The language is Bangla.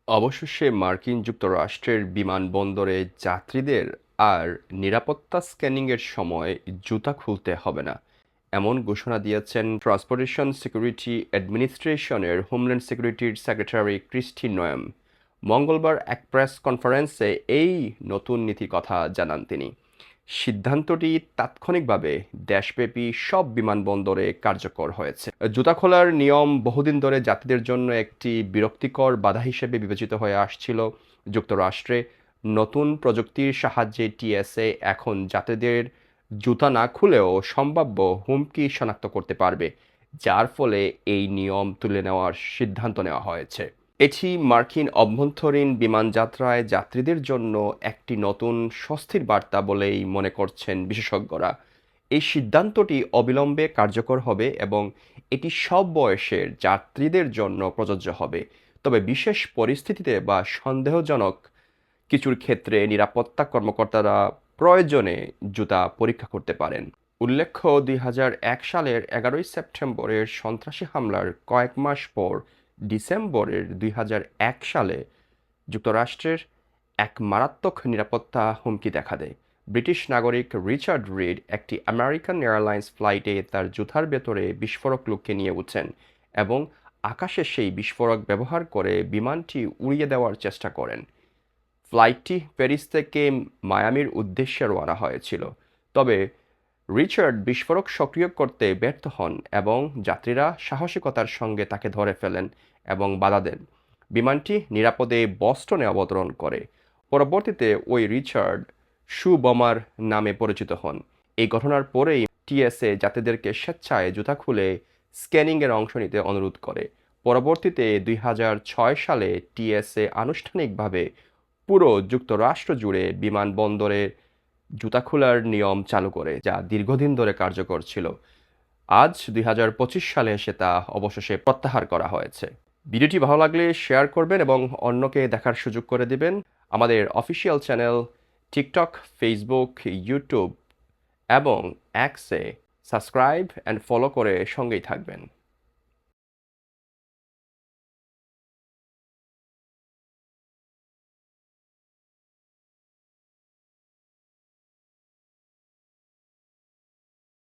অবশেষে মার্কিন যুক্তরাষ্ট্রের বিমানবন্দরে যাত্রীদের আর নিরাপত্তা স্ক্যানিংয়ের সময় জুতা খুলতে হবে না, এমন ঘোষণা দিয়েছেন ট্রান্সপোর্টেশন সিকিউরিটি অ্যাডমিনিস্ট্রেশনের হোমল্যান্ড সিকিউরিটির সেক্রেটারি ক্রিস্টি নোয়েম। মঙ্গলবার এক প্রেস কনফারেন্সে এই নতুন নীতির কথা জানান তিনি। সিদ্ধান্তটি তাৎক্ষণিকভাবে দেশব্যাপী সব বিমানবন্দরে কার্যকর হয়েছে। জুতা খোলার নিয়ম বহুদিন ধরে যাত্রীদের জন্য একটি বিরক্তিকর বাধা হিসেবে বিবেচিত হয়ে আসছিল। যুক্তরাষ্ট্রে নতুন প্রযুক্তির সাহায্যে টিএসএ এখন যাত্রীদের জুতা না খুলেও সম্ভাব্য হুমকি শনাক্ত করতে পারবে, যার ফলে এই নিয়ম তুলে নেওয়ার সিদ্ধান্ত নেওয়া হয়েছে। এটি মার্কিন অভ্যন্তরীণ বিমানযাত্রায় যাত্রীদের জন্য একটি নতুন স্বস্তির বার্তা বলেই মনে করছেন বিশেষজ্ঞরা। এই সিদ্ধান্তটি অবিলম্বে কার্যকর হবে এবং এটি সব বয়সের যাত্রীদের জন্য প্রযোজ্য হবে। তবে বিশেষ পরিস্থিতিতে বা সন্দেহজনক কিছুর ক্ষেত্রে নিরাপত্তা কর্মকর্তারা প্রয়োজনে জুতা পরীক্ষা করতে পারেন। উল্লেখ্য, ২০০১ সালের ১১ই সেপ্টেম্বরের সন্ত্রাসী হামলার কয়েক মাস পর ডিসেম্বরের ২০০১ সালে যুক্তরাষ্ট্রের এক মারাত্মক নিরাপত্তা হুমকি দেখা দেয়। ব্রিটিশ নাগরিক রিচার্ড রিড একটি আমেরিকান এয়ারলাইন্স ফ্লাইটে তার জুতার ভেতরে বিস্ফোরক লুকিয়ে নিয়ে উঠেন এবং আকাশে সেই বিস্ফোরক ব্যবহার করে বিমানটি উড়িয়ে দেওয়ার চেষ্টা করেন। ফ্লাইটটি প্যারিস থেকে মায়ামির উদ্দেশ্যে রওনা হয়েছিল। তবে রিচার্ড বিস্ফোরক সক্রিয় করতে ব্যর্থ হন এবং যাত্রীরা সাহসিকতার সঙ্গে তাকে ধরে ফেলেন এবং বাধা দেন। বিমানটি নিরাপদে বস্টনে অবতরণ করে। পরবর্তীতে ওই রিচার্ড শু বোমার নামে পরিচিত হন। এই ঘটনার পরেই টিএসএ যাত্রীদেরকে স্বেচ্ছায় জুতা খুলে স্ক্যানিংয়ের অংশ নিতে অনুরোধ করে। পরবর্তীতে ২০০৬ সালে টিএসএ আনুষ্ঠানিকভাবে পুরো যুক্তরাষ্ট্র জুড়ে বিমানবন্দরে জুতা খোলার নিয়ম চালু করে, যা দীর্ঘদিন ধরে কার্যকর ছিল। আজ ২০২৫ সালে এসে তা অবশেষে প্রত্যাহার করা হয়েছে। ভিডিওটি ভালো লাগলে শেয়ার করবেন এবং অন্যকে দেখার সুযোগ করে দিবেন। আমাদের official channel TikTok, Facebook, YouTube এবং এক্সে সাবস্ক্রাইব অ্যান্ড ফলো করে সঙ্গেই থাকবেন।